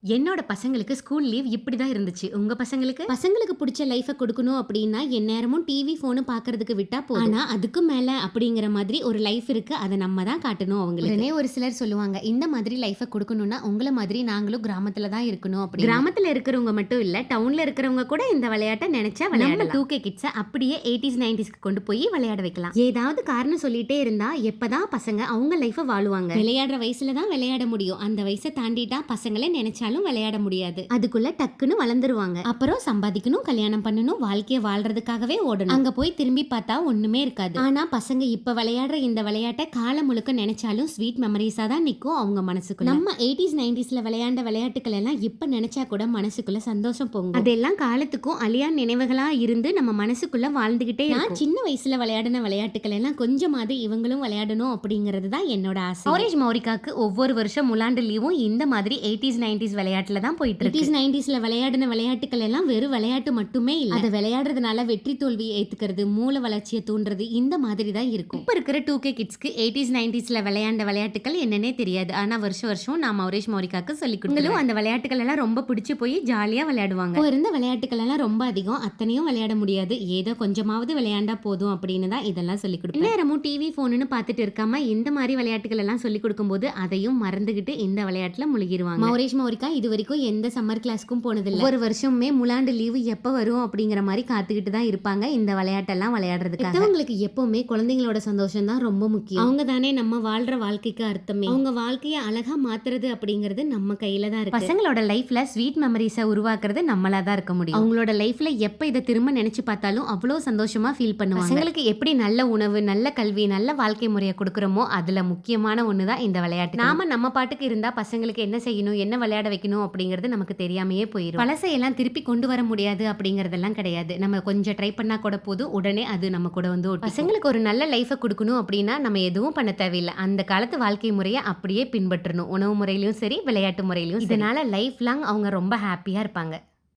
என்னோட பசங்களுக்கு school leave இப்படிதான் இருந்துச்சு. உங்க பசங்களுக்கு? பசங்களுக்கு புடிச்ச லைஃப குடுக்கணும் அப்படின்னா, எந்நேரமும் டிவி, ஃபோனு பார்க்கறதுக்கு விட்டா போதும். ஆனா, அதுக்கும் மேல அப்படிங்கிற மாதிரி ஒரு லைஃப் இருக்கு. அத நம்ம தான் காட்டணும் அவங்களுக்கு. உடனே ஒரு சிலர் சொல்லுவாங்க, இந்த மாதிரி லைஃப குடுக்கணும்னா, உங்கள மாதிரி நாங்களும் கிராமத்துல தான் இருக்கணும் அப்படின்னு. கிராமத்துல இருக்கிறவங்க மட்டும் இல்ல, டவுன்ல இருக்கிறவங்க கூட இந்த விளையாட்ட நெனைச்சா விளையாடலாம். நம்ம 2K கிட்ஸ அப்படியே 80s, 90ஸ்க்கு கொண்டு போய் விளையாட வைக்கலாம். ஏதாவது காரணம் சொல்லிட்டே இருந்தா, எப்பதான் பசங்க அவங்க லைஃப வாழுவாங்க? விளையாடுற வயசுல தான் விளையாட முடியும். அந்த வயச தாண்டிட்டா பசங்களே நெனைச்சாலும் விளையாட முடியாது. அதுக்குள்ள டக்குன்னு வளர்ந்துருவாங்க. அப்புறம் சம்பாதிக்கணும், கல்யாணம் பண்ணணும், வாழ்க்கைய வாழ்றதுக்காகவே ஓடணும். அங்க போய் திரும்பி பார்த்தா ஒண்ணுமே இருக்காது. ஆனா பசங்க இப்ப விளையாடுற இந்த விளையாட்டை காலம் முழுக்க நினைச்சாலும் ஸ்வீட் மெமரிஸா தான் நிக்கும் அவங்க மனசுக்குள்ள. நம்ம 80s, 90ஸ்ல விளையாண்ட விளையாட்டுகள் எல்லாம் இப்ப நினைச்சா கூட மனசுக்குள்ள சந்தோஷம் பொங்கும். அதெல்லாம் காலத்துக்கும் அழியா நினைவுகளா இருந்து நம்ம மனசுக்குள்ள வாழ்ந்துகிட்டே இருக்கும். சின்ன வயசுல விளையாடின விளையாட்டுகள் எல்லாம் கொஞ்சமாவது இவங்களும் விளையாடணும் அப்படிங்கிறது தான் என்னோட ஆசை. ஆரேஞ்ச் மௌரிகாக்கு ஒவ்வொரு வருஷம் முலாண்டு லீவும் இந்த மாதிரி 80s, 90s விளையாட்டுல தான் போயிட்டு இருக்கு. 80s, 90ஸ்ல விளையாடின விளையாட்டுகள் எல்லாம் வெறும் விளையாட்டு மட்டுமே இல்ல. அதை விளையாடுறதுனால வெற்றி தோல்வியை ஏத்துக்கிறது, மூளை வளர்ச்சியை தூண்டுறது, இந்த மாதிரி தான் இருக்கும். இப்ப இருக்கிற 2K கிட்ஸ்க்கு 80s, 90ஸ்ல விளையாண்ட விளையாட்டுகள் என்னன்னே தெரியாது. ஆனா வருஷம் நான் ஆரேஞ்ச் மௌரிகாக்கு சொல்லி கொடுங்களும் அந்த விளையாட்டுகள் எல்லாம் ரொம்ப பிடிச்சு போய் ஜாலியா விளையாடுவாங்க. இப்போ இருந்த விளையாட்டுகள் எல்லாம் ரொம்ப அதிகம், அத்தனையும் விளையாட முடியாது. ஏதோ கொஞ்சமாவது விளையாண்டா போதும் அப்படின்னு தான் இதெல்லாம் சொல்லி கொடுப்பேன். நேரமும் டிவி போனுன்னு பார்த்துட்டு இருக்காம இந்த மாதிரி விளையாட்டுகள் எல்லாம் சொல்லி கொடுக்கும்போது அதையும் மறந்துகிட்டு இந்த விளையாட்டுல முழுகிடுவாங்க. ஆரேஞ்ச் மௌரிகா இது வரைக்கும் எந்த சம்மர் கிளாஸ்க்கும் போனதில்லை. ஒரு வருஷமே முலாண்டு லீவு எப்ப வரும் அப்படிங்கிற மாதிரி காத்துக்கிட்டு தான் இருப்பாங்க இந்த விளையாட்டெல்லாம் விளையாடுறதுக்காக. அவங்களுக்கு எப்பவுமே குழந்தைங்களோட சந்தோஷம் தான் ரொம்ப முக்கியம். அவங்க தானே நம்ம வாழ்ற வாழ்க்கைக்கு அர்த்தமே. அவங்க வாழ்க்கையை அழகா மாத்துறது அப்படிங்கிறது நம்ம கையில தான் இருக்கு. பசங்களோட லைஃப்ல ஸ்வீட் மெமரிஸை உருவாக்குறது நம்மளா தான் இருக்க முடியும். அவங்களோட லைஃப்ல எப்ப இதை திரும்ப நினைச்சு பார்த்தாலும் அவ்வளவு சந்தோஷமா ஃபீல் பண்ணுவாங்க. பசங்களுக்கு எப்படி நல்ல உணவு, நல்ல கல்வி, நல்ல வாழ்க்கை முறையை கொடுக்குறோமோ அதுல முக்கியமான ஒண்ணுதான் இந்த விளையாட்டு. நாம நம்ம பாட்டுக்கு இருந்தா பசங்களுக்கு என்ன செய்யணும், என்ன விளையாட வைக்கணும் அப்படிங்கிறது நமக்கு தெரியாமையே போயிடும். பழசையெல்லாம் திருப்பி கொண்டு வர முடியாது அப்படிங்கறதெல்லாம் கிடையாது. நம்ம கொஞ்சம் ட்ரை பண்ணா கூட போதும், உடனே அது நம்ம கூட வந்து பசங்களுக்கு ஒரு நல்ல லைஃபை கொடுக்கணும் அப்படின்னா நம்ம எதுவும் பண்ண தேவையில்லை. அந்த காலத்து வாழ்க்கை முறையை அப்படியே பின்பற்றணும். உணவு முறையிலும் சரி, விளையாட்டு முறையிலும். இதனால லைஃப் லாங் அவங்க ரொம்ப ஹாப்பியா இருப்பாங்க.